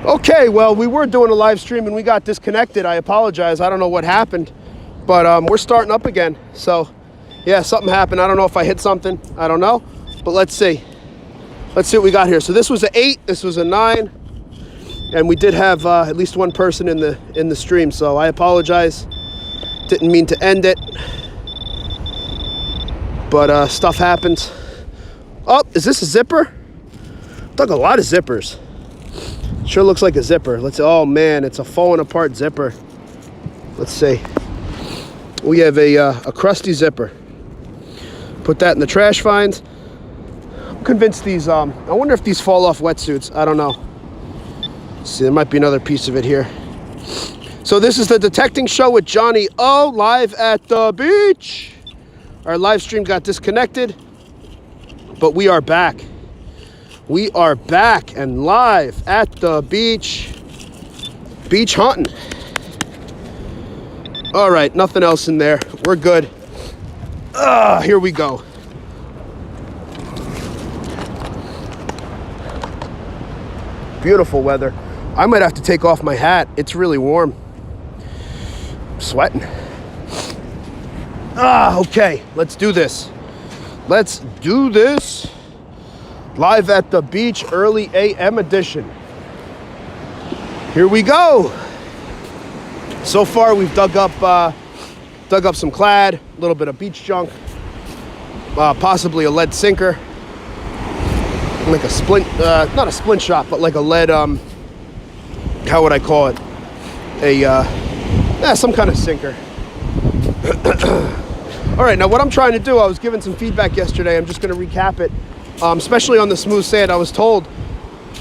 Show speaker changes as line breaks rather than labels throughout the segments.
Okay, well, we were doing a live stream and we got disconnected. I apologize. I don't know what happened, but we're starting up again. So, yeah, something happened. I don't know if I hit something. I don't know, but let's see. Let's see what we got here. So this was an 8, this was a 9, and we did have at least one person in the stream. So I apologize. Didn't mean to end it, but stuff happens. Oh, is this a zipper? Took a lot of zippers. Sure looks like a zipper. Oh man, it's a falling apart zipper. Let's see. We have a crusty zipper. Put that in the trash finds. I'm convinced these, I wonder if these fall off wetsuits. I don't know. Let's see, there might be another piece of it here. So this is the Detecting Show with Johnny O, live at the beach. Our live stream got disconnected, but we are back. We are back and live at the beach hunting. All right, nothing else in there. We're good. Here we go. Beautiful weather. I might have to take off my hat. It's really warm. I'm sweating. Okay, let's do this. Let's do this. Live at the beach, early AM edition. Here we go. So far, we've dug up some clad, a little bit of beach junk, possibly a lead sinker, like a splint, not a splint shot, but like a lead. How would I call it? Some kind of sinker. All right, now what I'm trying to do, I was given some feedback yesterday. I'm just going to recap it. Especially on the smooth sand, I was told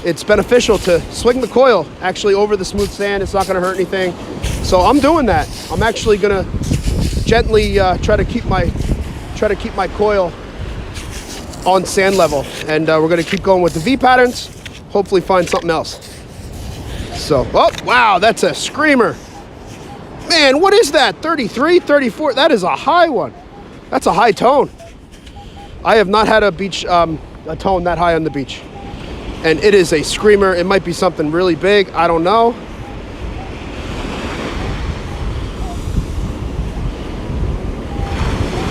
it's beneficial to swing the coil actually over the smooth sand. It's not going to hurt anything. So I'm doing that. I'm actually going to gently try to keep my coil on sand level, and we're going to keep going with the V patterns. Hopefully find something else. So, oh wow, that's a screamer. Man, what is that? 33, 34? That is a high one. That's a high tone. I have not had a beach a tone that high on the beach, and it is a screamer. It might be something really big. I don't know.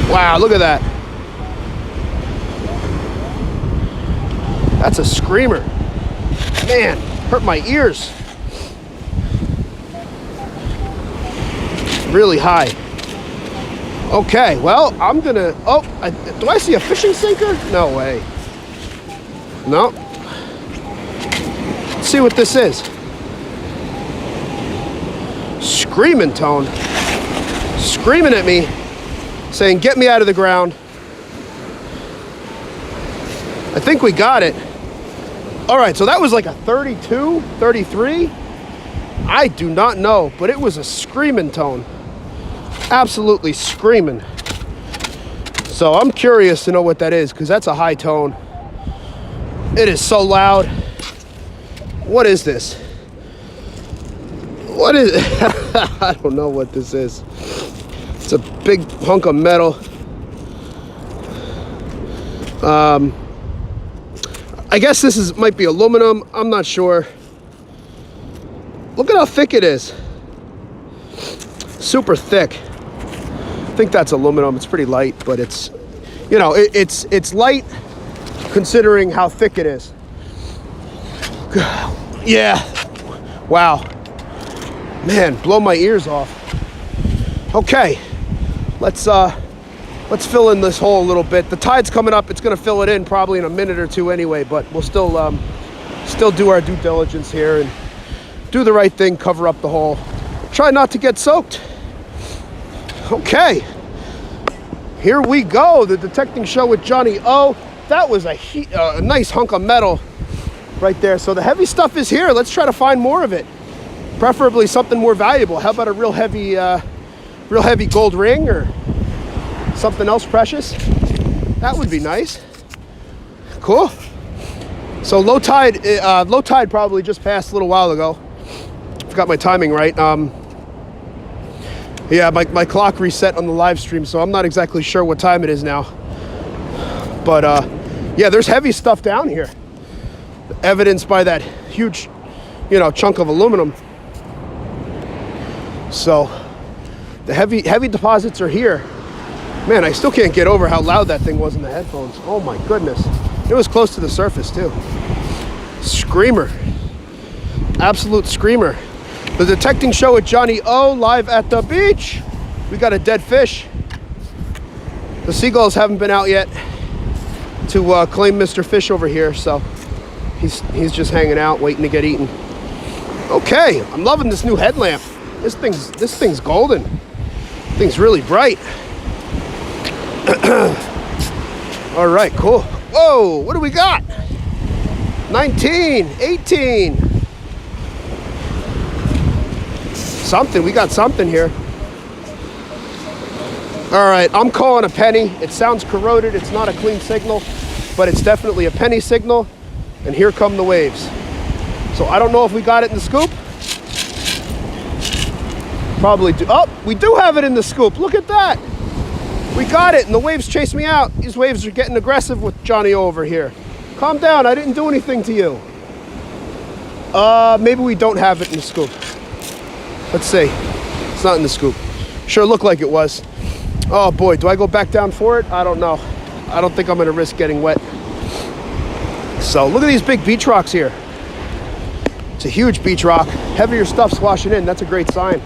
Wow, look at that. That's a screamer. Man, hurt my ears. Really high. Okay, well, I'm gonna, do I see a fishing sinker? No way. No. Let's see what this is. Screaming tone. Screaming at me, saying, get me out of the ground. I think we got it. All right, so that was like a 32, 33. I do not know, but it was a screaming tone. Absolutely screaming. So I'm curious to know what that is, because that's a high tone. It is so loud. What is this? What is I don't know what this is. It's a big hunk of metal. I guess this might be aluminum. I'm not sure. Look at how thick it is. Super thick. I think that's aluminum. It's pretty light, but it's, you know, it's light considering how thick it is. Yeah. Wow. Man, blow my ears off. Okay. Let's fill in this hole a little bit. The tide's coming up. It's going to fill it in probably in a minute or two anyway, but we'll still do our due diligence here and do the right thing, cover up the hole. Try not to get soaked. Okay. Here we go. The Detecting Show with Johnny O. That was a nice hunk of metal right there. So the heavy stuff is here. Let's try to find more of it. Preferably something more valuable. How about a real heavy gold ring or something else precious? That would be nice. Cool. So low tide probably just passed a little while ago. Got my timing right. Yeah, my clock reset on the live stream, so I'm not exactly sure what time it is now. But yeah, there's heavy stuff down here, evidenced by that huge you know, chunk of aluminum. So the heavy deposits are here. Man, I still can't get over how loud that thing was in the headphones. Oh my goodness. It was close to the surface too. Screamer. Absolute screamer. The detecting show with Johnny O live at the beach. We got a dead fish. The seagulls haven't been out yet to claim Mr. Fish over here, so he's just hanging out waiting to get eaten. Okay, I'm loving this new headlamp. This thing's golden. Thing's really bright. All right, cool. Whoa, what do we got? 19, 18. Something, we got something here. All right, I'm calling a penny. It sounds corroded, it's not a clean signal, but it's definitely a penny signal. And here come the waves. So I don't know if we got it in the scoop. Probably do. Oh, we do have it in the scoop. Look at that. We got it, and the waves chased me out. These waves are getting aggressive with Johnny over here. Calm down, I didn't do anything to you. Maybe we don't have it in the scoop. Let's see. It's not in the scoop. Sure looked like it was. Oh boy, do I go back down for it? I don't know. I don't think I'm gonna risk getting wet. So look at these big beach rocks here. It's a huge beach rock. Heavier stuff's washing in, that's a great sign.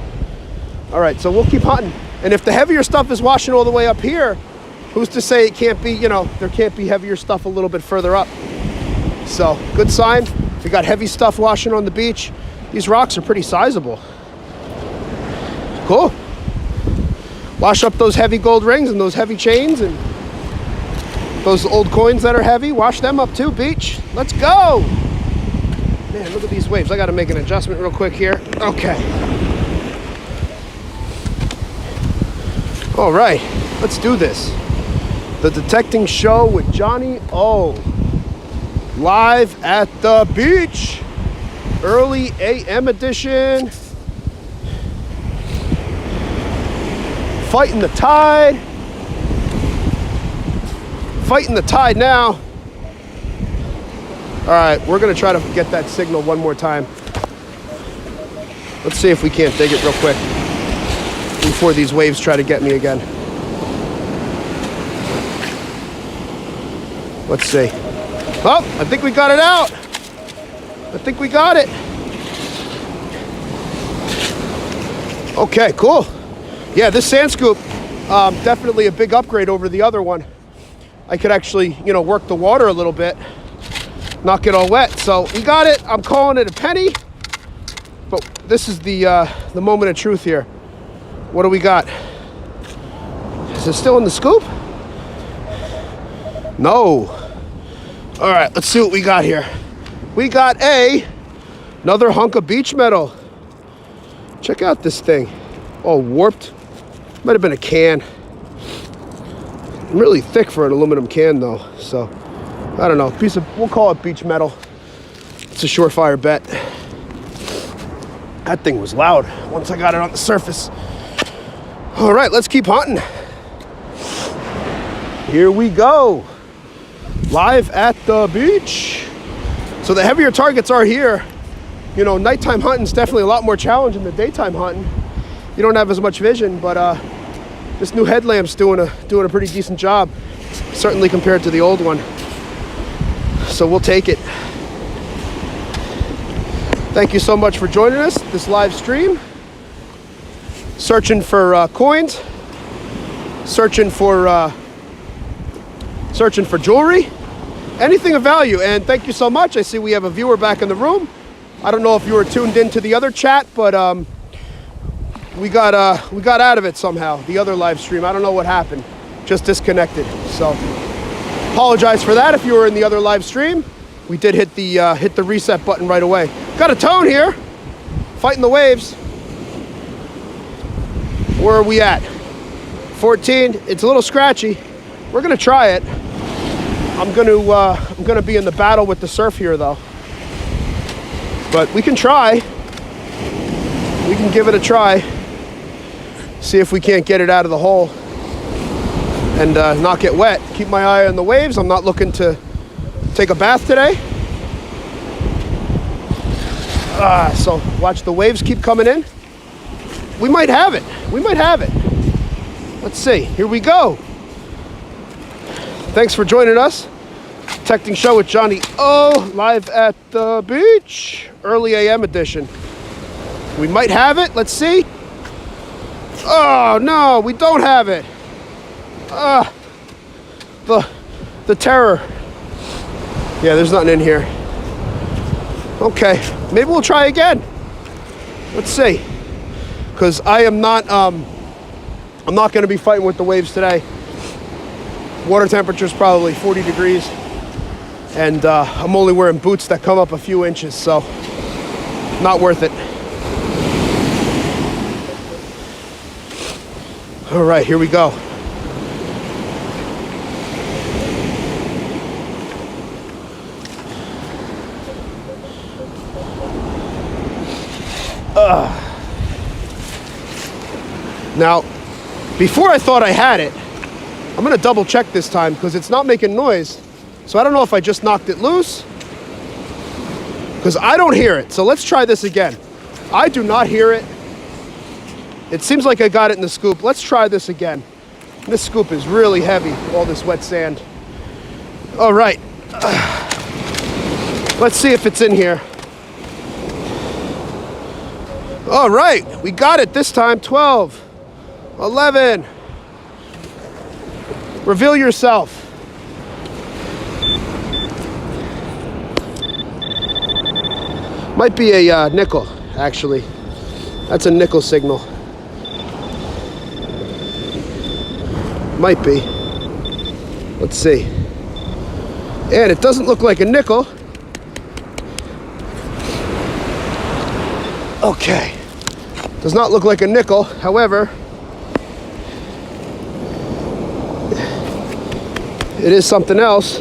All right, so we'll keep hunting. And if the heavier stuff is washing all the way up here, who's to say it can't be, you know, there can't be heavier stuff a little bit further up. So, good sign. We got heavy stuff washing on the beach. These rocks are pretty sizable. Cool. Wash up those heavy gold rings and those heavy chains and those old coins that are heavy. Wash them up too, beach. Let's go. Man, look at these waves. I got to make an adjustment real quick here. Okay. All right, let's do this. The detecting show with Johnny O. Live at the beach. Early AM edition. Fighting the tide. Fighting the tide now. All right, we're gonna try to get that signal one more time. Let's see if we can't dig it real quick before these waves try to get me again. Let's see. Oh, I think we got it out. I think we got it. Okay, cool. Yeah, this sand scoop, definitely a big upgrade over the other one. I could actually, you know, work the water a little bit, not get all wet. So we got it. I'm calling it a penny. But this is the moment of truth here. What do we got? Is it still in the scoop? No. All right, let's see what we got here. We got another hunk of beach metal. Check out this thing. All warped. Might have been a can. Really thick for an aluminum can though. So, I don't know. We'll call it beach metal. It's a surefire bet. That thing was loud once I got it on the surface. All right, let's keep hunting. Here we go. Live at the beach. So the heavier targets are here. You know, nighttime hunting is definitely a lot more challenging than daytime hunting. You don't have as much vision, but this new headlamp's doing a pretty decent job, certainly compared to the old one. So we'll take it. Thank you so much for joining us this live stream. Searching for coins, searching for jewelry, anything of value. And thank you so much. I see we have a viewer back in the room. I don't know if you were tuned into the other chat, but we got out of it somehow. The other live stream, I don't know what happened, just disconnected. So apologize for that if you were in the other live stream. We did hit the reset button right away. Got a tone here, fighting the waves. Where are we at? 14. It's a little scratchy. We're gonna try it. I'm gonna be in the battle with the surf here though. But we can try. We can give it a try. See if we can't get it out of the hole and not get wet. Keep my eye on the waves. I'm not looking to take a bath today. So watch the waves keep coming in. We might have it. We might have it. Let's see. Here we go. Thanks for joining us. Detecting Show with Johnny O, live at the beach. Early AM edition. We might have it. Let's see. Oh, no, we don't have it. The terror. Yeah, there's nothing in here. Okay, maybe we'll try again. Let's see. Because I'm not going to be fighting with the waves today. Water temperature is probably 40 degrees. And I'm only wearing boots that come up a few inches, so not worth it. All right, here we go. Now, before I thought I had it, I'm gonna double check this time because it's not making noise. So I don't know if I just knocked it loose because I don't hear it. So let's try this again. I do not hear it. It seems like I got it in the scoop. Let's try this again. This scoop is really heavy, all this wet sand. All right. Let's see if it's in here. All right, we got it this time. 12, 11. Reveal yourself. Might be a nickel, actually. That's a nickel signal. Might be. Let's see. And it doesn't look like a nickel. Okay. Does not look like a nickel. However, it is something else.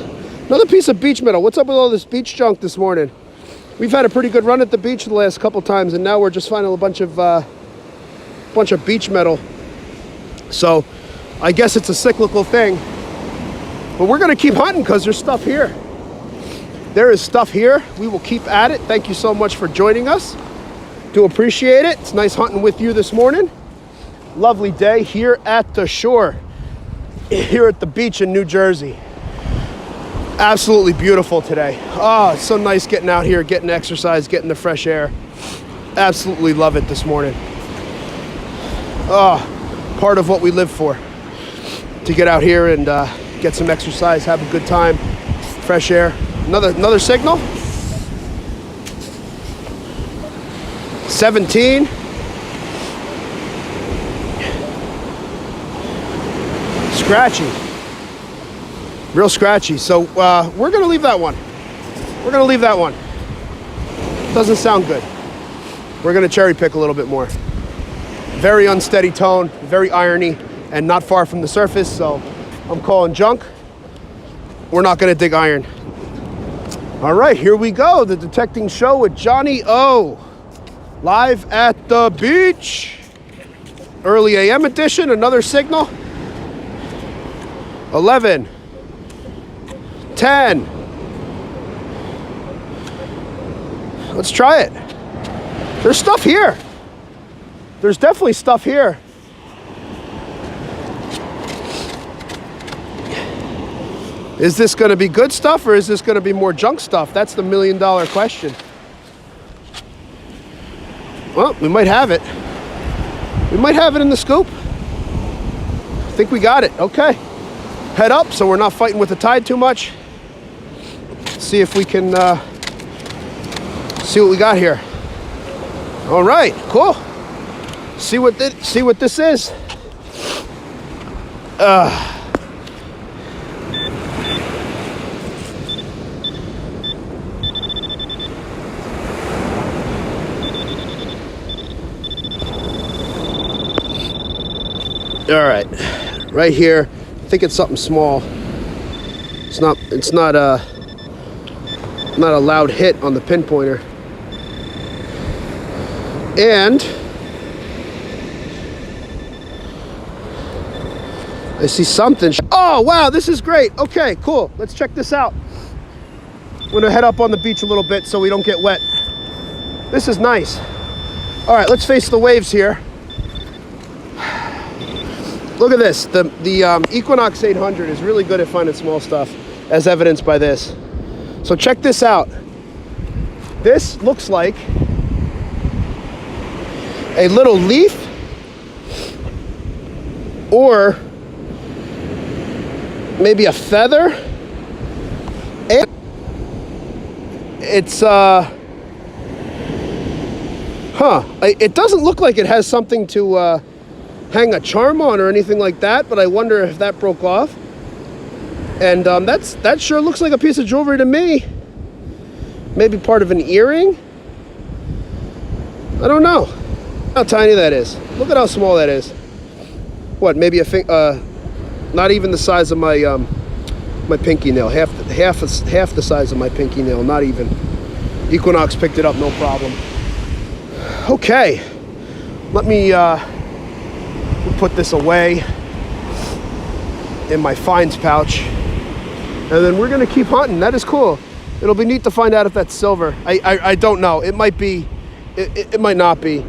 Another piece of beach metal. What's up with all this beach junk this morning? We've had a pretty good run at the beach the last couple times, and now we're just finding a bunch of beach metal. So I guess it's a cyclical thing. But we're gonna keep hunting because there's stuff here. There is stuff here. We will keep at it. Thank you so much for joining us. Do appreciate it. It's nice hunting with you this morning. Lovely day here at the shore, here at the beach in New Jersey. Absolutely beautiful today. Oh, it's so nice getting out here, getting exercise, getting the fresh air. Absolutely love it this morning. Oh, part of what we live for. To get out here and get some exercise, have a good time, fresh air. Another signal. 17. Scratchy. Real scratchy. So we're gonna leave that one. We're gonna leave that one. Doesn't sound good. We're gonna cherry pick a little bit more. Very unsteady tone, very irony, and not far from the surface, so I'm calling junk. We're not gonna dig iron. All right, here we go. The Detecting Show with Johnny O. Live at the beach. Early AM edition, another signal. 11. 10. Let's try it. There's stuff here. There's definitely stuff here. Is this going to be good stuff or is this going to be more junk stuff? That's the $1 million question. Well, we might have it. We might have it in the scoop. I think we got it. Okay. Head up so we're not fighting with the tide too much. See if we can see what we got here. All right, cool. See what this is. All right, right here. I think it's something small. It's not a loud hit on the pinpointer. And I see something. Oh, wow, this is great. Okay, cool. Let's check this out. I'm gonna head up on the beach a little bit so we don't get wet. This is nice. All right, let's face the waves here. Look at this. The Equinox 800 is really good at finding small stuff, as evidenced by this. So check this out. This looks like a little leaf or maybe a feather. And it's it doesn't look like it has something to hang a charm on or anything like that, but I wonder if that broke off. And that sure looks like a piece of jewelry to me. Maybe part of an earring. I don't know how tiny that is. Look at how small that is. What? Maybe not even the size of my my pinky nail. Half the size of my pinky nail. Not even. Equinox picked it up, no problem. Okay, let me put this away in my finds pouch, and then we're gonna keep hunting. That is cool. It'll be neat to find out if that's silver. I don't know. It might be. It might not be,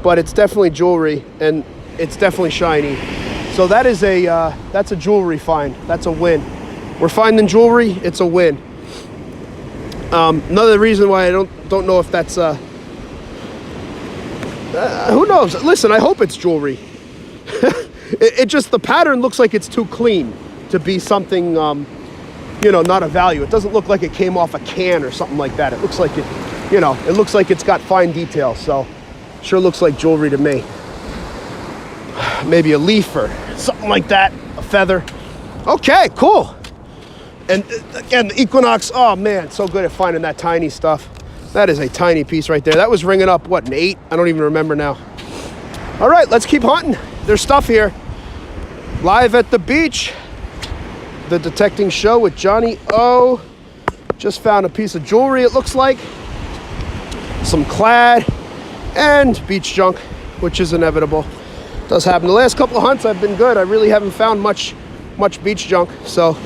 but it's definitely jewelry, and it's definitely shiny. So that is that's a jewelry find. That's a win. We're finding jewelry. It's a win. Another reason why I don't know if that's who knows? Listen, I hope it's jewelry. it just, the pattern looks like it's too clean to be something, you know, not a value. It doesn't look like it came off a can or something like that. It looks like it, you know, it looks like it's got fine detail. So sure looks like jewelry to me. Maybe a leaf or something like that, a feather. Okay, cool. And again, the Equinox, oh man, so good at finding that tiny stuff. That is a tiny piece right there. That was ringing up, what, an 8? I don't even remember now. All right, let's keep hunting. There's stuff here. Live at the beach. The Detecting Show with Johnny O. Just found a piece of jewelry, it looks like. Some clad and beach junk, which is inevitable. Does happen. The last couple of hunts I've been good. I really haven't found much beach junk. So,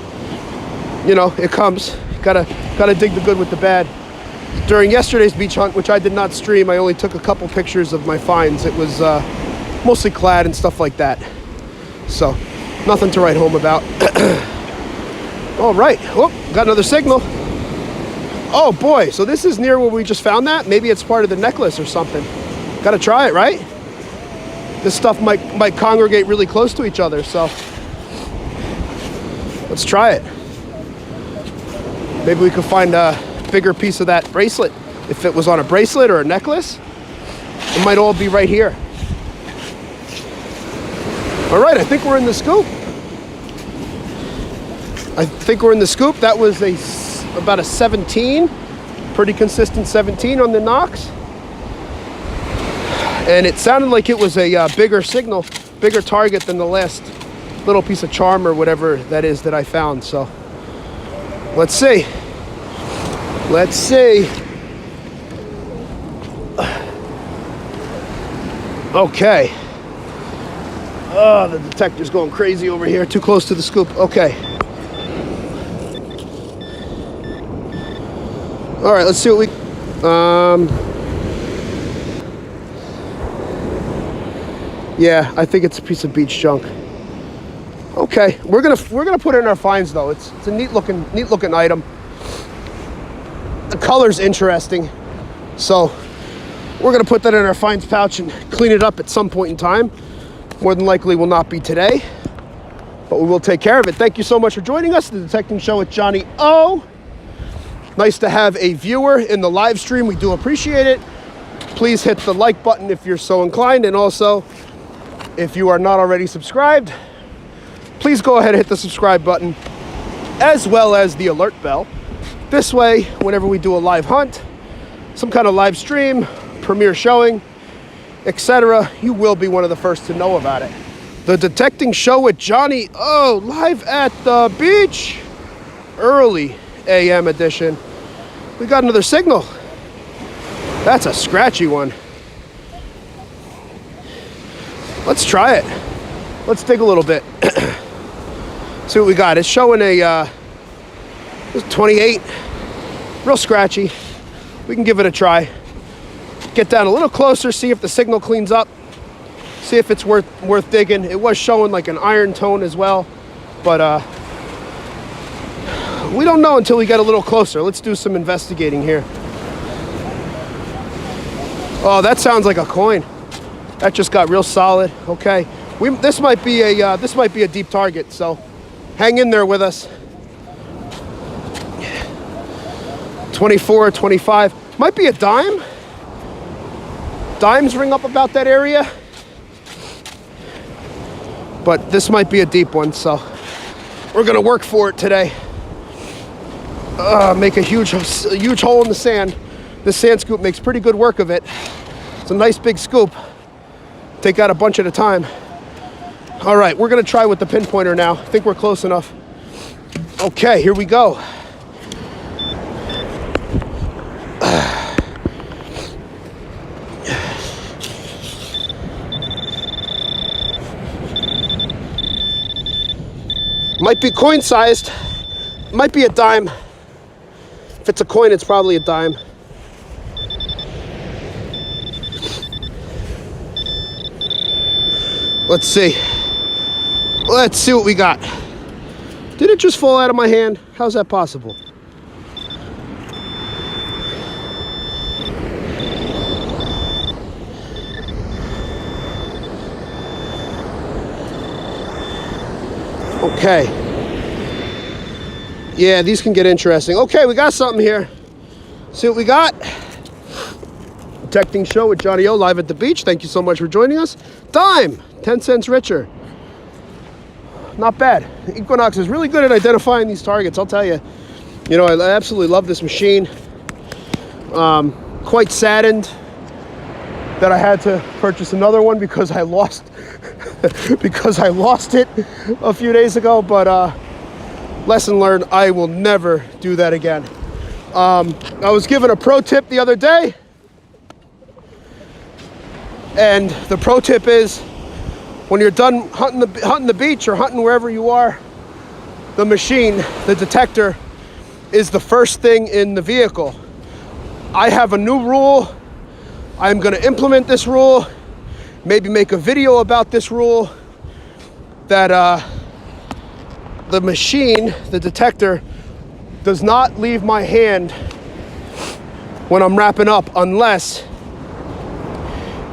you know, it comes. Gotta dig the good with the bad. During yesterday's beach hunt, which I did not stream, I only took a couple pictures of my finds. It was mostly clad and stuff like that. So, nothing to write home about. All right. Oh, got another signal. Oh boy, so this is near where we just found that. Maybe it's part of the necklace or something. Gotta try it, right? This stuff might congregate really close to each other, so let's try it. Maybe we could find a bigger piece of that bracelet. If it was on a bracelet or a necklace, it might all be right here. All right, I think we're in the scoop. That was about a 17, pretty consistent 17 on the Nox. And it sounded like it was a bigger signal, bigger target than the last little piece of charm or whatever that is that I found. So let's see. Let's see. Okay. Oh, the detector's going crazy over here. Too close to the scoop. Okay. All right, let's see what we... Yeah, I think it's a piece of beach junk. Okay, we're gonna put it in our finds though. It's a neat looking item. The color's interesting, so we're gonna put that in our finds pouch and clean it up at some point in time. More than likely will not be today, but we will take care of it. Thank you so much for joining us, the Detecting Show with Johnny O. Nice to have a viewer in the live stream. We do appreciate it. Please hit the like button if you're so inclined, and also if you are not already subscribed, please go ahead and hit the subscribe button as well as the alert bell. This way, whenever we do a live hunt, some kind of live stream, premiere showing, etc., you will be one of the first to know about it. The Detecting Show with Johnny O, live at the beach, early AM edition. We got another signal. That's a scratchy one. Let's try it. Let's dig a little bit. See what we got. It's showing a 28. Real scratchy. We can give it a try. get down a little closer, see if the signal cleans up, see if it's worth digging. It was showing like an iron tone as well, but we don't know until we get a little closer. Let's do some investigating here. Oh, that sounds like a coin. That just got real solid. Okay, this might be a deep target, so hang in there with us. 24, 25, might be a dime. Dimes ring up about that area, but this might be a deep one, so we're gonna work for it today. Make a huge hole in the sand. This sand scoop makes pretty good work of it. It's a nice big scoop. Take out a bunch at a time. All right, we're gonna try with the pinpointer now. I think we're close enough. Okay, here we go. Might be coin sized, might be a dime. If it's a coin, it's probably a dime. Let's see. Let's see what we got. Did it just fall out of my hand? How's that possible? Okay. Yeah, these can get interesting. Okay, we got something here. See what we got? Detecting show with Johnny O live at the beach. Thank you so much for joining us. Dime, 10 cents richer. Not bad. Equinox is really good at identifying these targets, I'll tell you. You know, I absolutely love this machine. Quite saddened that I had to purchase another one because I lost it a few days ago, but lesson learned, I will never do that again. I was given a pro tip the other day, and the pro tip is when you're done hunting the beach or hunting wherever you are, the machine, the detector, is the first thing in the vehicle. I have a new rule. I'm going to implement this rule, maybe make a video about this rule, that the machine, the detector, does not leave my hand when I'm wrapping up unless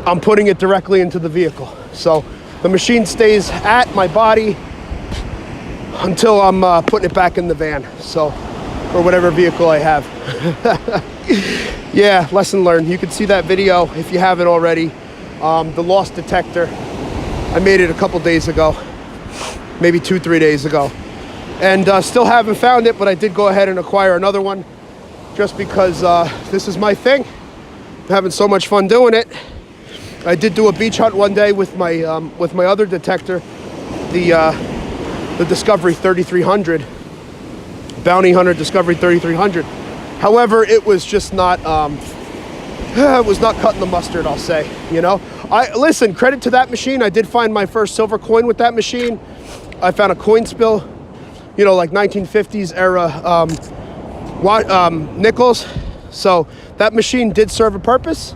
I'm putting it directly into the vehicle. So the machine stays at my body until I'm putting it back in the van, so, or whatever vehicle I have. Yeah, lesson learned. You can see that video if you haven't already. The lost detector. I made it a couple days ago, maybe 2-3 days ago, and still haven't found it, but I did go ahead and acquire another one just because this is my thing. I'm having so much fun doing it. I did do a beach hunt one day with my other detector, the Discovery 3300, Bounty Hunter Discovery 3300. However, it was just not it was not cutting the mustard, I'll say. You know, listen, credit to that machine. I did find my first silver coin with that machine. I found a coin spill, you know, like 1950s era nickels. So that machine did serve a purpose,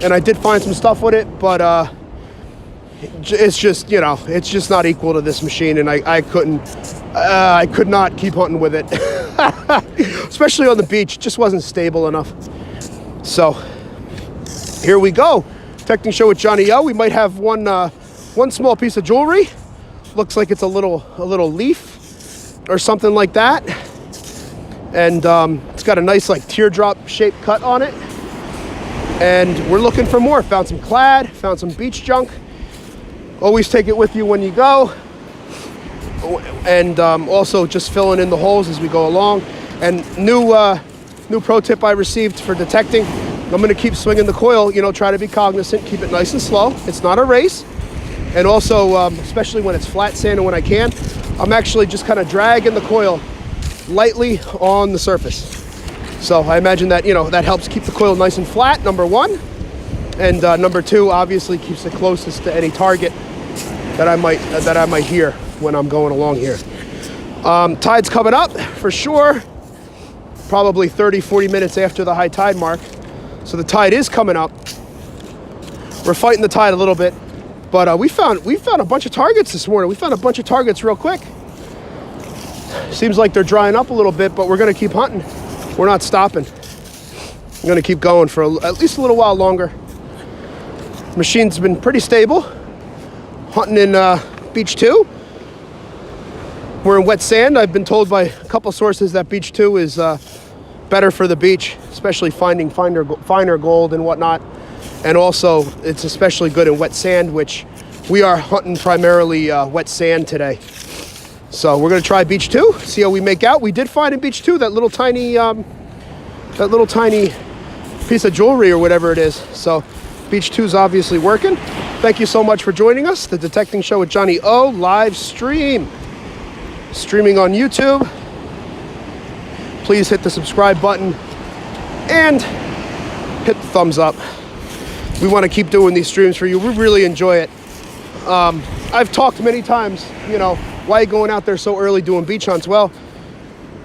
and I did find some stuff with it, but it's just, you know, it's just not equal to this machine, and I could not keep hunting with it. Especially on the beach, it just wasn't stable enough. So here we go. Detecting show with Johnny O. We might have one small piece of jewelry. Looks like it's a little leaf or something like that, and it's got a nice like teardrop shaped cut on it. And we're looking for more. Found some clad, found some beach junk. Always take it with you when you go. And also just filling in the holes as we go along. And new pro tip I received for detecting, I'm going to keep swinging the coil, you know, try to be cognizant, keep it nice and slow. It's not a race. And also, especially when it's flat sand and when I can, I'm actually just kind of dragging the coil lightly on the surface. So I imagine that, you know, that helps keep the coil nice and flat, number one. And number two, obviously keeps it closest to any target that I might hear when I'm going along here. Tide's coming up for sure, probably 30-40 minutes after the high tide mark. So the tide is coming up. We're fighting the tide a little bit, but we found a bunch of targets this morning. We found a bunch of targets real quick. Seems like they're drying up a little bit, but we're gonna keep hunting. We're not stopping. I'm gonna keep going for at least a little while longer. Machine's been pretty stable. Hunting in Beach 2. We're in wet sand. I've been told by a couple sources that Beach 2 is better for the beach, especially finding finer gold and whatnot. And also, it's especially good in wet sand, which we are hunting primarily wet sand today. So we're gonna try Beach 2, see how we make out. We did find in Beach 2 that little tiny piece of jewelry or whatever it is. So Beach 2 is obviously working. Thank you so much for joining us. The Detecting Show with Johnny O live stream. Streaming on YouTube. Please hit the subscribe button and hit the thumbs up. We want to keep doing these streams for you. We really enjoy it. I've talked many times, you know, why are you going out there so early doing beach hunts? Well,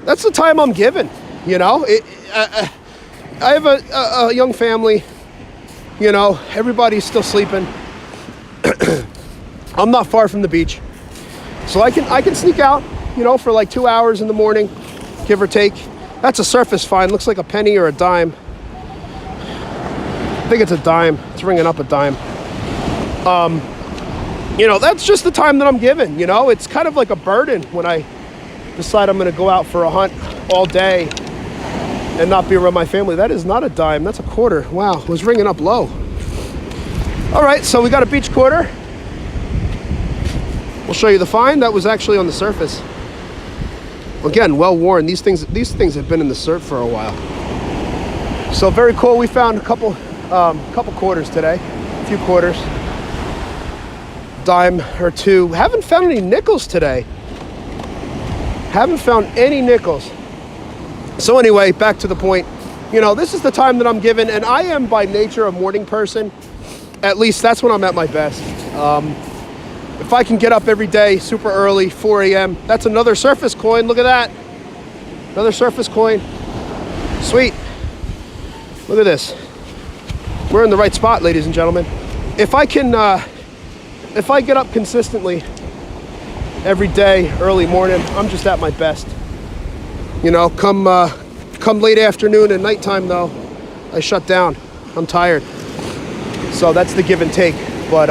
that's the time I'm given, you know. I have a young family, you know, everybody's still sleeping. I'm not far from the beach. So I can sneak out, you know, for like 2 hours in the morning, give or take. That's a surface find. Looks like a penny or a dime. I think it's a dime. It's ringing up a dime. You know, that's just the time that I'm given, you know. It's kind of like a burden when I decide I'm going to go out for a hunt all day and not be around my family. That is not a dime. That's a quarter. Wow, it was ringing up low. All right, so we got a beach quarter. We'll show you the find. That was actually on the surface. Again, well worn. These things have been in the surf for a while. So very cool. We found a couple quarters today, a few quarters, dime or two. Haven't found any nickels today. Haven't found any nickels. So anyway, back to the point. You know, this is the time that I'm given, and I am by nature a morning person. At least that's when I'm at my best. If I can get up every day super early, 4 a.m., that's another surface coin. Look at that. Another surface coin. Sweet. Look at this. We're in the right spot, ladies and gentlemen. If I get up consistently every day, early morning, I'm just at my best. You know, come late afternoon and nighttime though, I shut down. I'm tired. So that's the give and take. But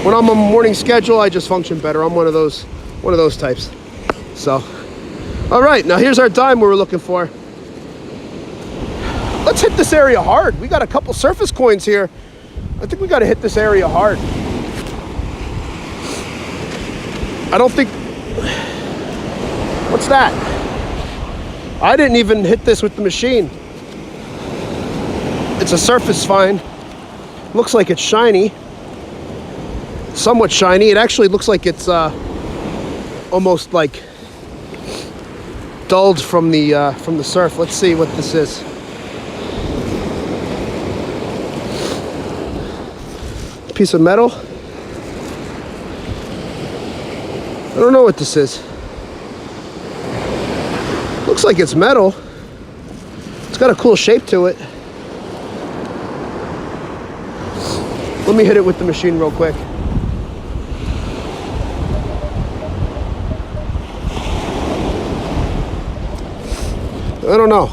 when I'm on a morning schedule, I just function better. I'm one of those types. So, all right, now here's our dime we were looking for. Let's hit this area hard. We got a couple surface coins here. I think we got to hit this area hard. I don't think, what's that? I didn't even hit this with the machine. It's a surface find. Looks like it's shiny. Somewhat shiny. It actually looks like it's almost like dulled from the surf. Let's see what this is. Piece of metal. I don't know what this is. Looks like it's metal. It's got a cool shape to it. Let me hit it with the machine real quick. I don't know.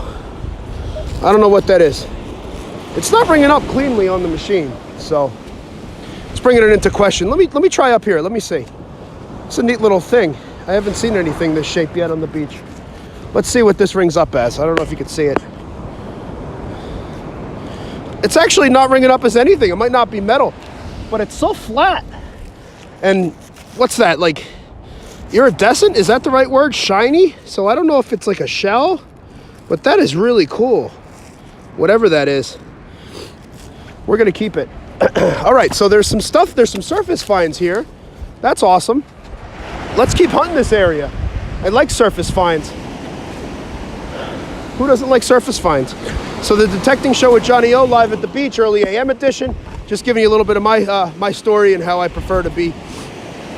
I don't know what that is. It's not ringing up cleanly on the machine, so it's bringing it into question. Let me try up here. Let me see. It's a neat little thing. I haven't seen anything this shape yet on the beach. Let's see what this rings up as. I don't know if you can see it. It's actually not ringing up as anything. It might not be metal, but it's so flat. And what's that, like iridescent? Is that the right word? Shiny? So I don't know if it's like a shell, but that is really cool. Whatever that is. We're gonna keep it. All right, so there's some stuff, there's some surface finds here. That's awesome. Let's keep hunting this area. I like surface finds. Who doesn't like surface finds? So the Detecting Show with Johnny O, live at the beach, early AM edition. Just giving you a little bit of my story and how I prefer to be,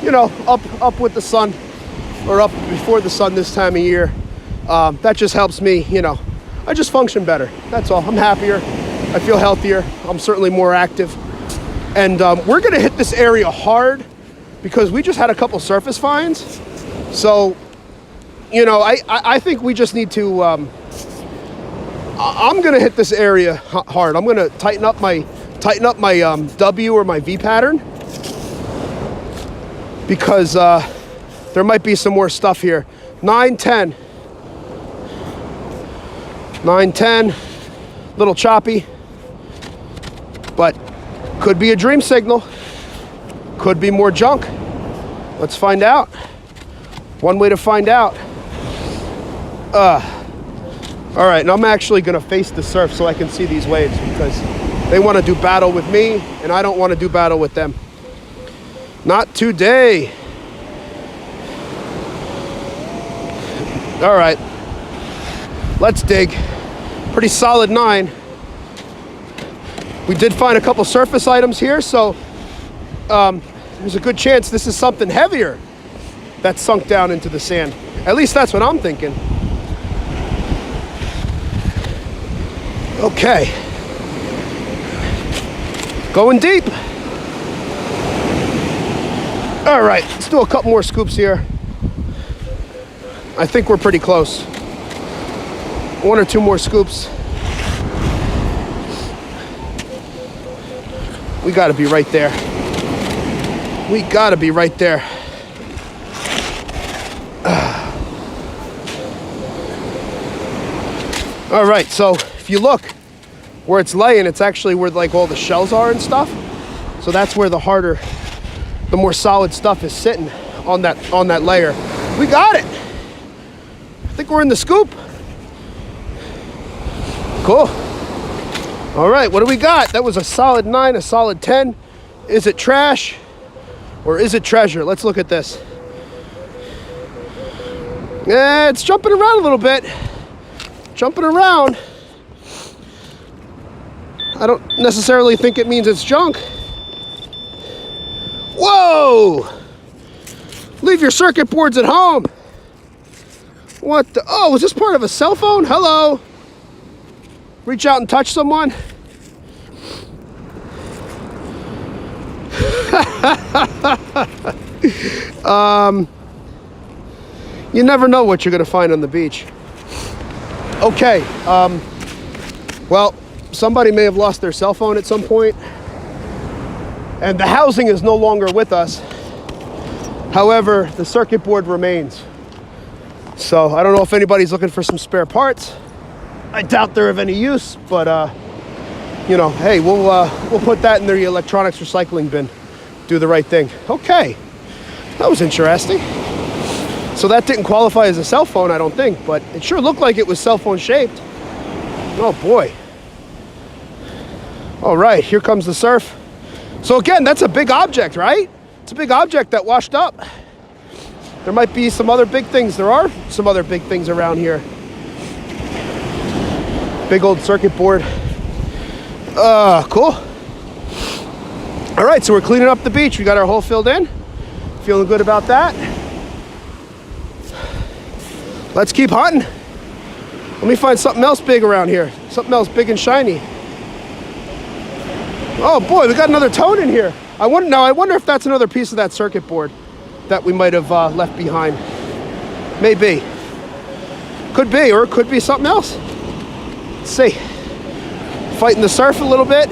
you know, up with the sun, or up before the sun this time of year. That just helps me, you know, I just function better. That's all. I'm happier. I feel healthier. I'm certainly more active. And we're gonna hit this area hard because we just had a couple surface finds. So, you know, I think we just need to, I'm gonna hit this area hard. I'm gonna tighten up my W or my V pattern, because there might be some more stuff here. 9, 10. 9, 10, little choppy, but could be a dream signal. Could be more junk. Let's find out. One way to find out. All right, and I'm actually gonna face the surf so I can see these waves, because they wanna do battle with me and I don't wanna do battle with them. Not today. All right, let's dig. Pretty solid 9. We did find a couple surface items here, so there's a good chance this is something heavier that's sunk down into the sand. At least that's what I'm thinking. Okay. Going deep. All right, let's do a couple more scoops here. I think we're pretty close. 1 or 2 more scoops. We gotta be right there. We gotta be right there. All right, so if you look where it's laying, it's actually where like all the shells are and stuff. So that's where the harder, the more solid stuff is sitting on that layer. We got it. I think we're in the scoop. Cool. All right, what do we got? That was a solid 9, a solid 10. Is it trash or is it treasure? Let's look at this. Yeah, it's jumping around a little bit. Jumping around. I don't necessarily think it means it's junk. Whoa! Leave your circuit boards at home. What the? Oh, was this part of a cell phone? Hello? Reach out and touch someone? You never know what you're gonna find on the beach. Okay, well, somebody may have lost their cell phone at some point, and the housing is no longer with us. However, the circuit board remains. So I don't know if anybody's looking for some spare parts. I doubt they're of any use, but you know, hey, we'll put that in the electronics recycling bin. Do the right thing. Okay, that was interesting. So that didn't qualify as a cell phone, I don't think, but it sure looked like it was cell phone shaped. Oh boy. All right, here comes the surf. So again, that's a big object, right? It's a big object that washed up. There might be some other big things. There are some other big things around here. Big old circuit board. Cool. All right, so we're cleaning up the beach. We got our hole filled in. Feeling good about that. Let's keep hunting. Let me find something else big around here. Something else big and shiny. Oh boy, we got another toad in here. I wonder if that's another piece of that circuit board that we might have left behind. Maybe. Could be, or it could be something else. Let's see. Fighting the surf a little bit.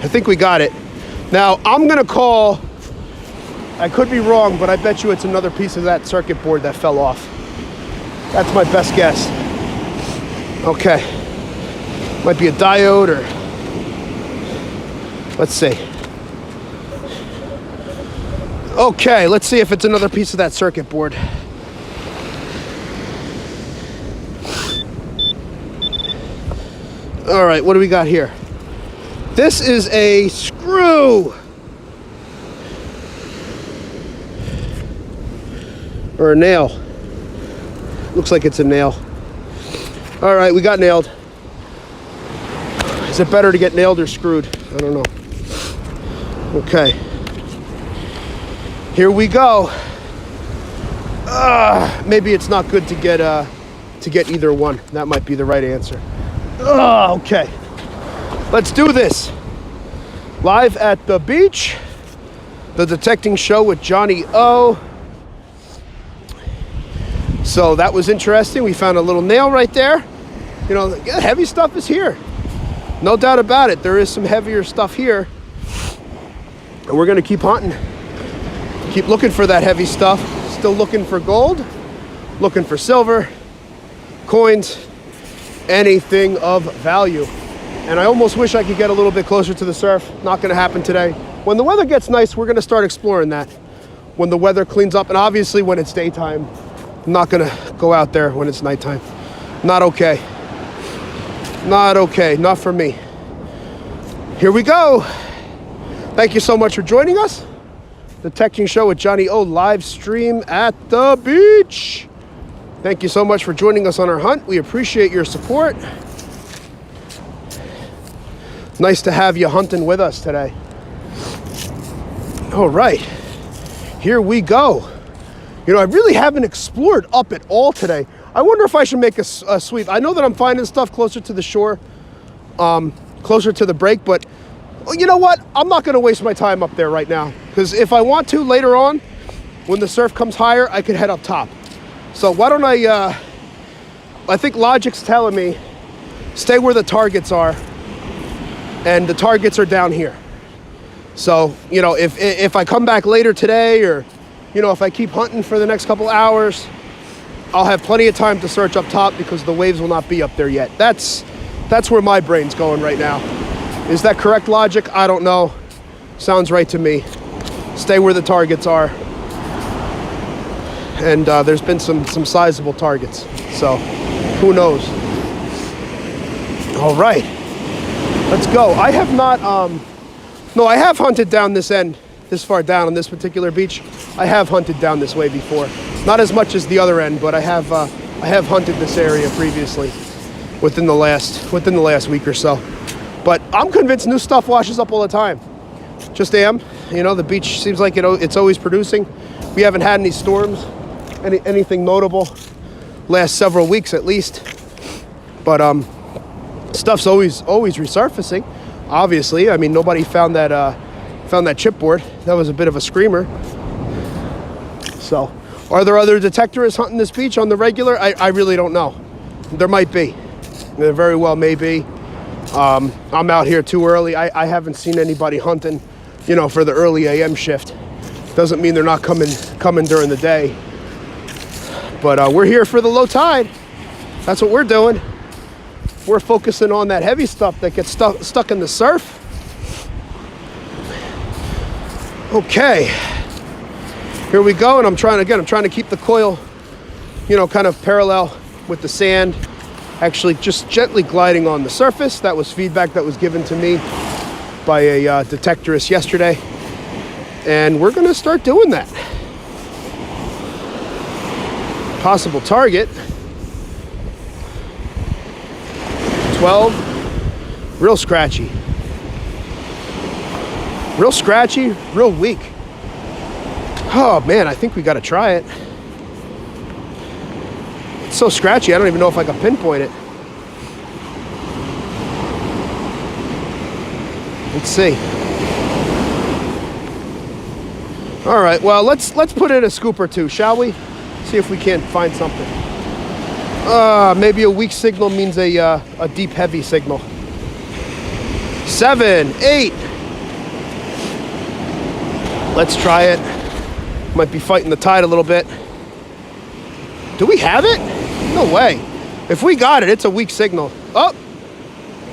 I think we got it. Now, I'm gonna call, I could be wrong, but I bet you it's another piece of that circuit board that fell off. That's my best guess. Okay. Might be a diode or, let's see. Okay, let's see if it's another piece of that circuit board. All right, what do we got here? This is a screw. Or a nail. Looks like it's a nail. All right, we got nailed. Is it better to get nailed or screwed? I don't know. Okay. Here we go. Maybe it's not good to get either one. That might be the right answer. Okay. Let's do this. Live at the beach, the detecting show with Johnny O. So that was interesting. We found a little nail right there. You know, the heavy stuff is here. No doubt about it. There is some heavier stuff here. And we're going to keep hunting. Keep looking for that heavy stuff. Still looking for gold, looking for silver, coins, anything of value. And I almost wish I could get a little bit closer to the surf. Not going to happen today. When the weather gets nice, we're going to start exploring that. When the weather cleans up, and obviously when it's daytime. I'm not going to go out there when it's nighttime. Not okay. Not okay. Not for me. Here we go. Thank you so much for joining us. Detecting Show with Johnny O live stream at the beach. Thank you so much for joining us on our hunt. We appreciate your support. Nice to have you hunting with us today. All right. Here we go. You know, I really haven't explored up at all today. I wonder if I should make a sweep. I know that I'm finding stuff closer to the shore, closer to the break, but you know what? I'm not going to waste my time up there right now, because if I want to later on, when the surf comes higher, I could head up top. So why don't I think logic's telling me, stay where the targets are, and the targets are down here. So, you know, if I come back later today, or you know, if I keep hunting for the next couple hours, I'll have plenty of time to search up top because the waves will not be up there yet. That's where my brain's going right now. Is that correct logic? I don't know. Sounds right to me. Stay where the targets are. And there's been some sizable targets. So who knows? All right, let's go. I have not, no, I have hunted down this end. This far down on this particular beach. I have hunted down this way before. Not as much as the other end, but I have hunted this area previously within the last week or so. But I'm convinced new stuff washes up all the time. Just am. You know, the beach seems like it's always producing. We haven't had any storms, anything notable last several weeks at least. But stuff's always resurfacing. Obviously, I mean, nobody found that chipboard. That was a bit of a screamer. So, are there other detectorists hunting this beach on the regular? I really don't know. There might be. There very well may be. I'm out here too early. I haven't seen anybody hunting, you know, for the early AM shift. Doesn't mean they're not coming during the day. But we're here for the low tide. That's what we're doing. We're focusing on that heavy stuff that gets stuck in the surf. Okay, here we go, and I'm trying to keep the coil, you know, kind of parallel with the sand, actually just gently gliding on the surface. That was feedback that was given to me by a detectorist yesterday, and we're going to start doing that. Possible target, 12, real scratchy. Real scratchy, real weak. Oh man, I think we gotta try it. It's so scratchy, I don't even know if I can pinpoint it. Let's see. All right, well, let's put in a scoop or two, shall we? See if we can't find something. Maybe a weak signal means a deep, heavy signal. 7, 8. Let's try it. Might be fighting the tide a little bit. Do we have it? No way. If we got it, it's a weak signal. Oh,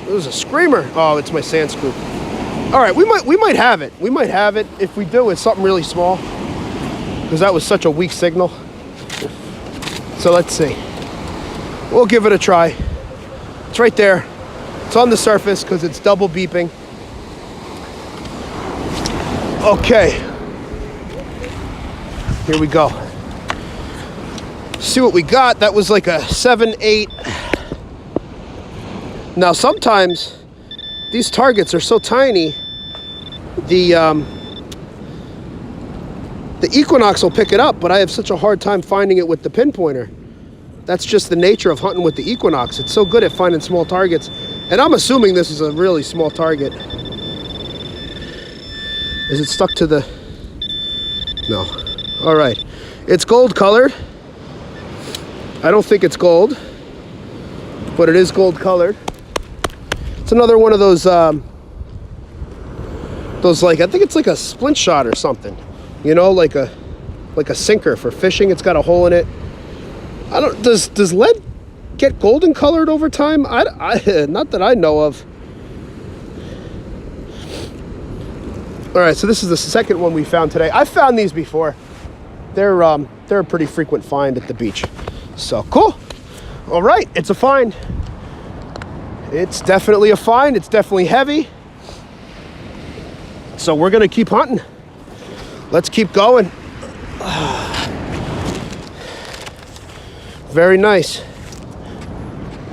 it was a screamer. Oh, it's my sand scoop. All right, we might have it. We might have it. If we do, it's something really small, because that was such a weak signal. So let's see. We'll give it a try. It's right there. It's on the surface because it's double beeping. Okay. Here we go. See what we got. That was like a 7, 8. Now sometimes these targets are so tiny, the Equinox will pick it up, but I have such a hard time finding it with the pinpointer. That's just the nature of hunting with the Equinox. It's so good at finding small targets. And I'm assuming this is a really small target. Is it stuck to the... No. All right. It's gold colored. I don't think it's gold, but it is gold colored. It's another one of those like, I think it's like a splint shot or something. You know, like a sinker for fishing. It's got a hole in it. I don't, does lead get golden colored over time? I not that I know of. All right, so this is the second one we found today. I've found these before. They're a pretty frequent find at the beach. So cool. All right, it's a find. It's definitely a find. It's definitely heavy. So we're gonna keep hunting. Let's keep going. Very nice.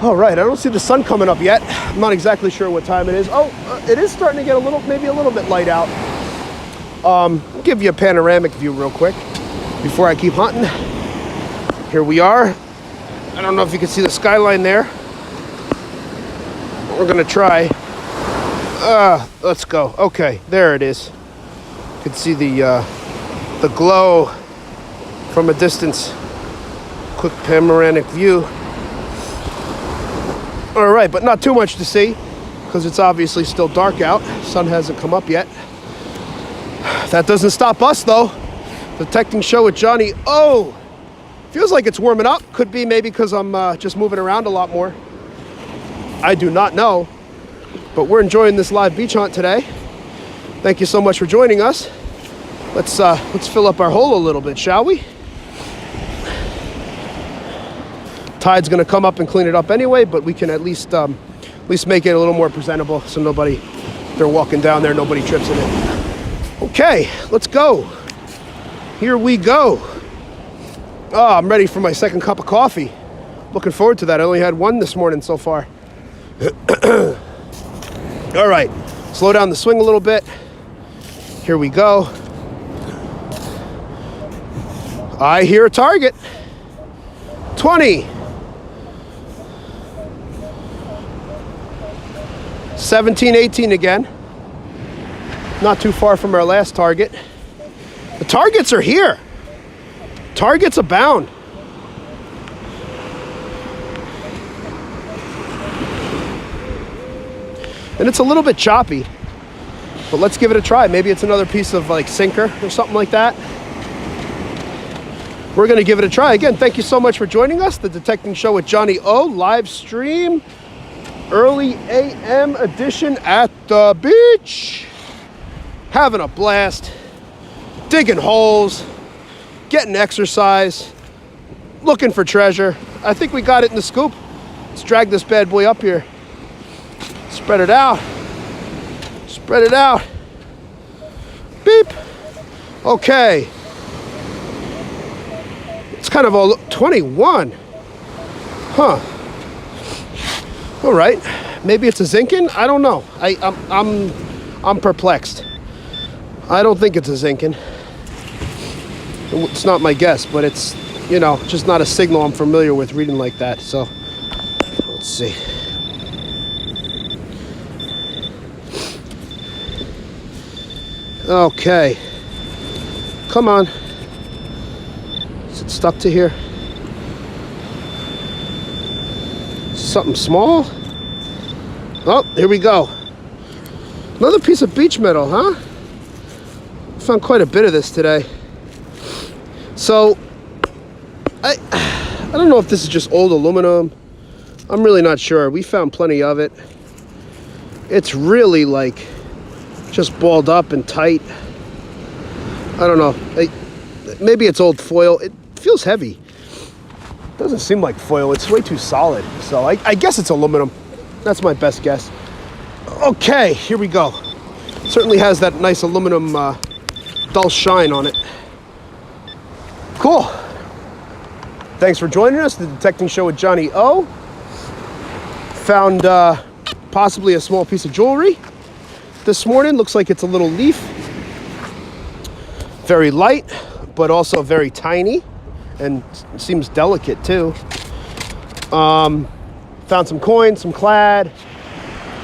All right, I don't see the sun coming up yet. I'm not exactly sure what time it is. Oh, it is starting to get maybe a little bit light out. I'll give you a panoramic view real quick before I keep hunting. Here we are. I don't know if you can see the skyline there. We're gonna try. Let's go. Okay, there it is. You can see the glow from a distance. Quick panoramic view. All right, but not too much to see because it's obviously still dark out. Sun hasn't come up yet. That doesn't stop us though. Detecting show with Johnny O. Feels like it's warming up. Could be maybe because I'm just moving around a lot more. I do not know. But we're enjoying this live beach hunt today. Thank you so much for joining us. Let's fill up our hole a little bit, shall we? Tide's gonna come up and clean it up anyway, but we can at least make it a little more presentable so they're walking down there, nobody trips in it. Okay, let's go. Here we go. Oh, I'm ready for my second cup of coffee. Looking forward to that. I only had one this morning so far. All right, slow down the swing a little bit. Here we go. I hear a target. 20. 17, 18 again. Not too far from our last target. The targets are here. Targets abound. And it's a little bit choppy, but let's give it a try. Maybe it's another piece of like sinker or something like that. We're gonna give it a try. Again, thank you so much for joining us. The Detecting Show with Johnny O live stream, early AM edition at the beach. Having a blast, digging holes, getting exercise, looking for treasure. I think we got it in the scoop. Let's drag this bad boy up here. Spread it out. Spread it out. Beep. Okay. It's kind of all 21. Huh. All right. Maybe it's a zinkin. I don't know. I'm perplexed. I don't think it's a zinkin. It's not my guess, but it's, you know, just not a signal I'm familiar with reading like that. So let's see. Okay. Come on. Is it stuck to here? Something small? Oh, here we go. Another piece of beach metal, huh? Found quite a bit of this today. So, I don't know if this is just old aluminum. I'm really not sure. We found plenty of it. It's really like just balled up and tight. I don't know. Maybe it's old foil. It feels heavy. Doesn't seem like foil. It's way too solid. So I guess it's aluminum. That's my best guess. Okay, here we go. Certainly has that nice aluminum dull shine on it. Cool. Thanks for joining us. The Detecting Show with Johnny O. Found possibly a small piece of jewelry this morning. Looks like it's a little leaf. Very light, but also very tiny, and seems delicate too. Found some coins, some clad,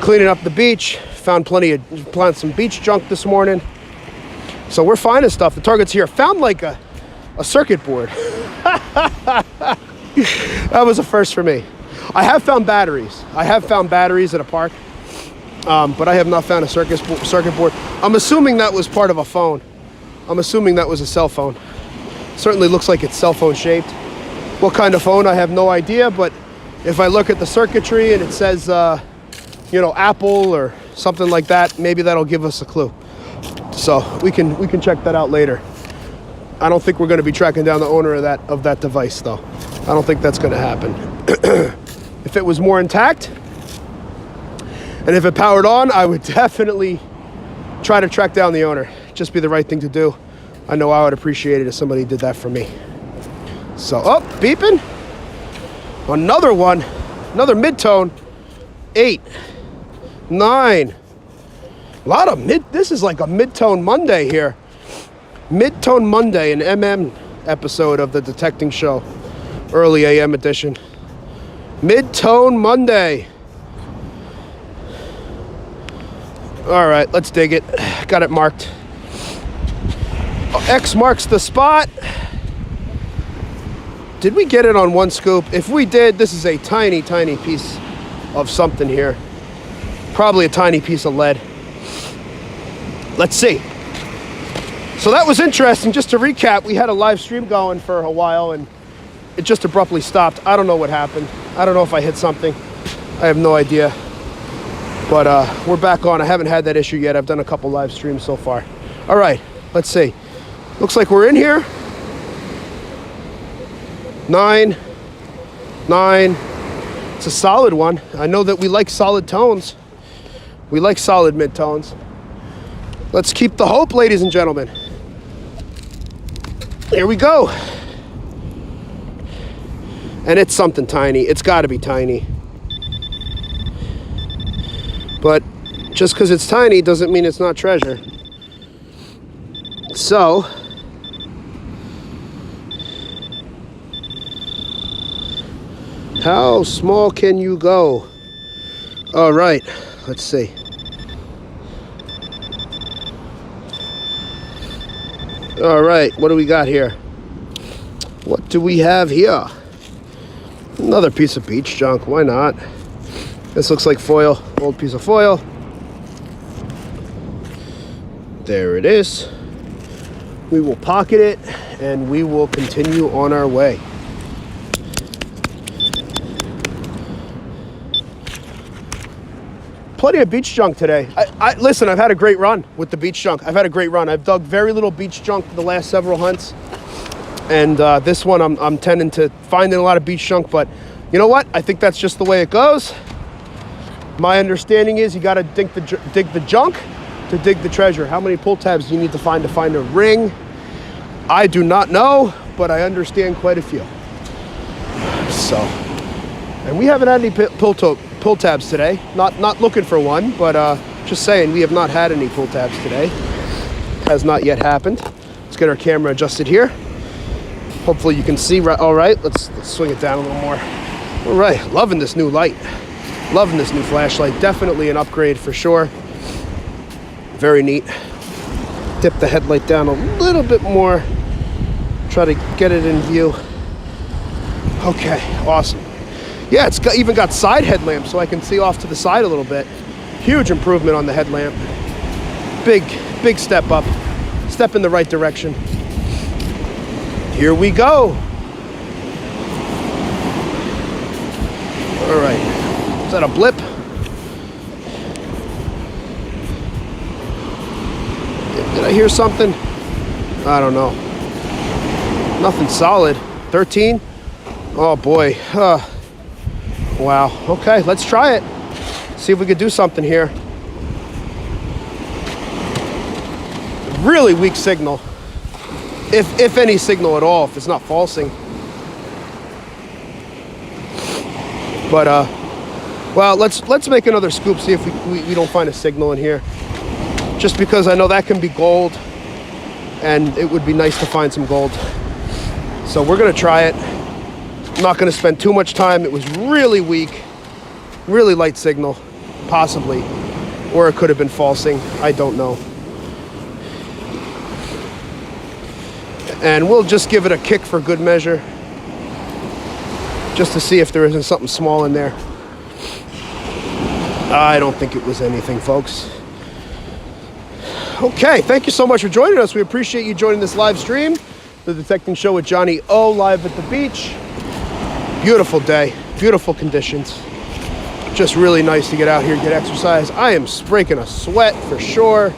cleaning up the beach. Found some beach junk this morning. So we're finding stuff. The target's here. Found like a circuit board. That was a first for me. I have found batteries. I have found batteries at a park, but I have not found a circuit board. I'm assuming that was part of a phone. I'm assuming that was a cell phone. Certainly looks like it's cell phone shaped. What kind of phone, I have no idea, but if I look at the circuitry and it says, you know, Apple or something like that, maybe that'll give us a clue. So we can check that out later. I don't think we're going to be tracking down the owner of that device, though. I don't think that's going to happen. If it was more intact and if it powered on, I would definitely try to track down the owner. Just be the right thing to do. I know I would appreciate it if somebody did that for me. So, oh, beeping. Another one. Another mid-tone. 8, 9. A lot of this is like a mid-tone Monday here. Mid-tone Monday, an MM episode of the Detecting Show. Early AM edition. Mid-tone Monday. All right, let's dig it. Got it marked. X marks the spot. Did we get it on one scoop? If we did, this is a tiny, tiny piece of something here. Probably a tiny piece of lead. Let's see. So that was interesting. Just to recap, we had a live stream going for a while and it just abruptly stopped. I don't know what happened. I don't know if I hit something. I have no idea. But we're back on. I haven't had that issue yet. I've done a couple live streams so far. All right, let's see. Looks like we're in here. 9, 9. It's a solid one. I know that we like solid tones. We like solid mid-tones. Let's keep the hope, ladies and gentlemen. Here we go. And it's something tiny. It's got to be tiny. But just because it's tiny doesn't mean it's not treasure. So, how small can you go? All right, let's see. All right, what do we got here? What do we have here? Another piece of beach junk, why not? This looks like foil, old piece of foil. There it is. We will pocket it and we will continue on our way. Plenty of beach junk today. Listen, I've had a great run with the beach junk. I've had a great run. I've dug very little beach junk the last several hunts. And this one, I'm tending to finding a lot of beach junk. But you know what? I think that's just the way it goes. My understanding is you got to dig the junk to dig the treasure. How many pull tabs do you need to find a ring? I do not know, but I understand quite a few. So, and we haven't had any pull tabs today. Not looking for one, but just saying we have not had any pull tabs today. Has not yet happened. Let's get our camera adjusted here. Hopefully you can see all right. Let's swing it down a little more. All right, loving this new light. Loving this new flashlight. Definitely an upgrade for sure. Very neat. Dip the headlight down a little bit more. Try to get it in view. Okay, awesome. Yeah, it's even got side headlamps so I can see off to the side a little bit. Huge improvement on the headlamp. Big step up. Step in the right direction. Here we go. All right. Is that a blip? Did I hear something? I don't know. Nothing solid. 13? Oh boy. Wow. Okay, let's try it. See if we could do something here. Really weak signal. If any signal at all, if it's not falsing. But well, let's make another scoop, see if we don't find a signal in here. Just because I know that can be gold, and it would be nice to find some gold. So we're gonna try it. I'm not gonna spend too much time. It was really weak, really light signal, possibly, or it could have been falsing. I don't know. And we'll just give it a kick for good measure, just to see if there isn't something small in there. I don't think it was anything, folks. Okay, thank you so much for joining us. We appreciate you joining this live stream, the Detecting Show with Johnny O, live at the beach. Beautiful day, beautiful conditions. Just really nice to get out here, get exercise. I am breaking a sweat for sure.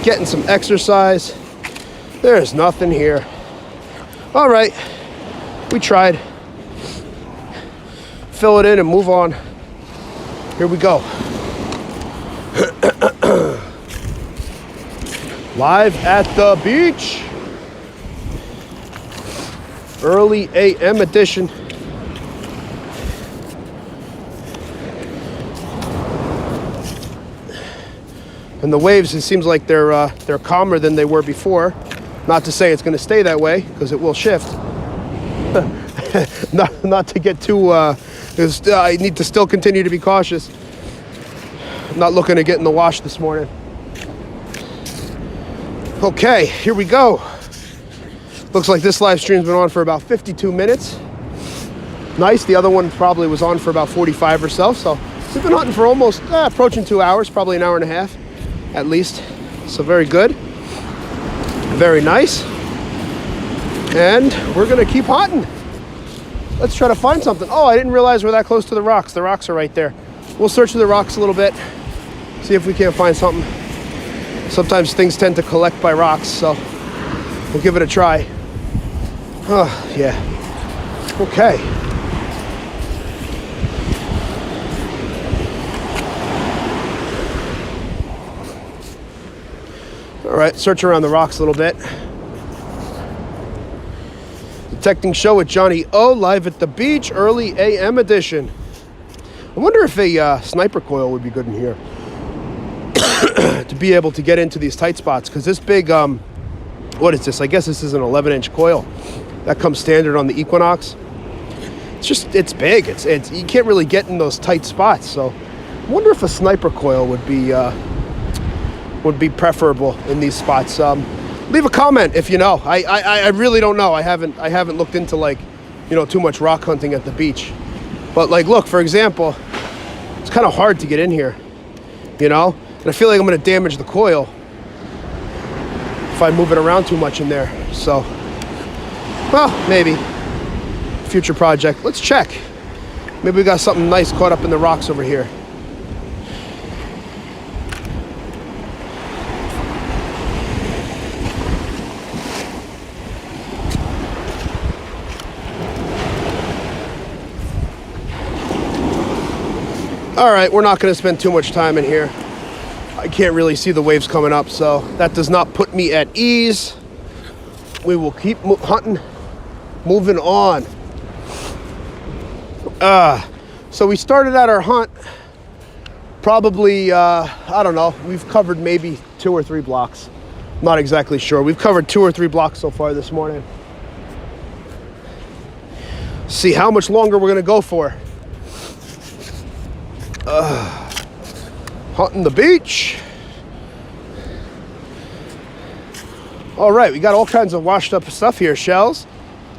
Getting some exercise. There's nothing here. All right, we tried. Fill it in and move on. Here we go. Live at the beach. Early AM edition. And the waves, it seems like they're calmer than they were before. Not to say it's going to stay that way, because it will shift. not to get too. I need to still continue to be cautious. I'm not looking to get in the wash this morning. Okay, here we go. Looks like this live stream's been on for about 52 minutes. Nice. The other one probably was on for about 45 or so. So we've been hunting for almost approaching 2 hours, probably an hour and a half at least. So very good. Very nice. And we're going to keep hunting. Let's try to find something. Oh, I didn't realize we're that close to the rocks. The rocks are right there. We'll search through the rocks a little bit, see if we can't find something. Sometimes things tend to collect by rocks, so we'll give it a try. Oh, yeah. Okay. All right, search around the rocks a little bit. Detecting Show with Johnny O, live at the beach, early AM edition. I wonder if a sniper coil would be good in here to be able to get into these tight spots, because this big, what is this? I guess this is an 11-inch coil that comes standard on the Equinox. It's big. It's you can't really get in those tight spots. So I wonder if a sniper coil would be preferable in these spots. Leave a comment if you know. I really don't know. I haven't looked into, like, too much rock hunting at the beach. But, like, look, for example, it's kind of hard to get in here, and I feel like I'm going to damage the coil if I move it around too much in there. So, well, maybe future project. Let's check. Maybe we got something nice caught up in the rocks over here. All right, we're not going to spend too much time in here. I can't really see the waves coming up, so that does not put me at ease. We will keep hunting, moving on. So we started out our hunt probably, I don't know, we've covered maybe 2 or 3 blocks. Not exactly sure. We've covered 2 or 3 blocks so far this morning. See how much longer we're going to go for. Hunting the beach. All right, we got all kinds of washed up stuff here, shells.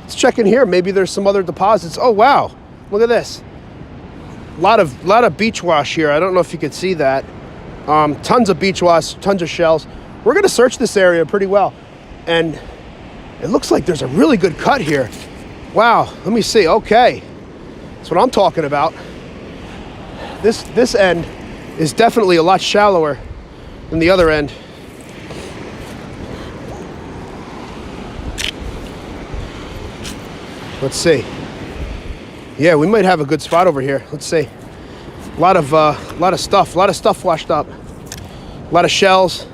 Let's check in here. Maybe there's some other deposits. Oh, wow. Look at this. A lot of beach wash here. I don't know if you could see that. Tons of beach wash, tons of shells. We're going to search this area pretty well. And it looks like there's a really good cut here. Wow, let me see. Okay. That's what I'm talking about. This end is definitely a lot shallower than the other end. Let's see. Yeah, we might have a good spot over here. Let's see. A lot of stuff washed up. A lot of shells.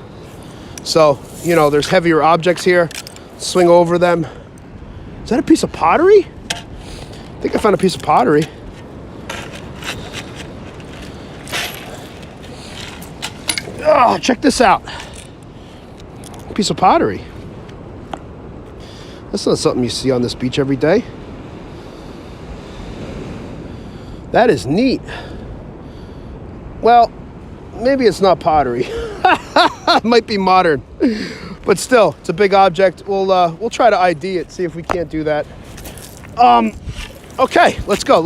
So, there's heavier objects here. Swing over them. Is that a piece of pottery? I think I found a piece of pottery. Oh, check this out. A piece of pottery. That's not something you see on this beach every day. That is neat. Well, maybe it's not pottery. It might be modern. But But still, it's a big object. We'll try to ID it, see if we can't do that. Okay, let's go.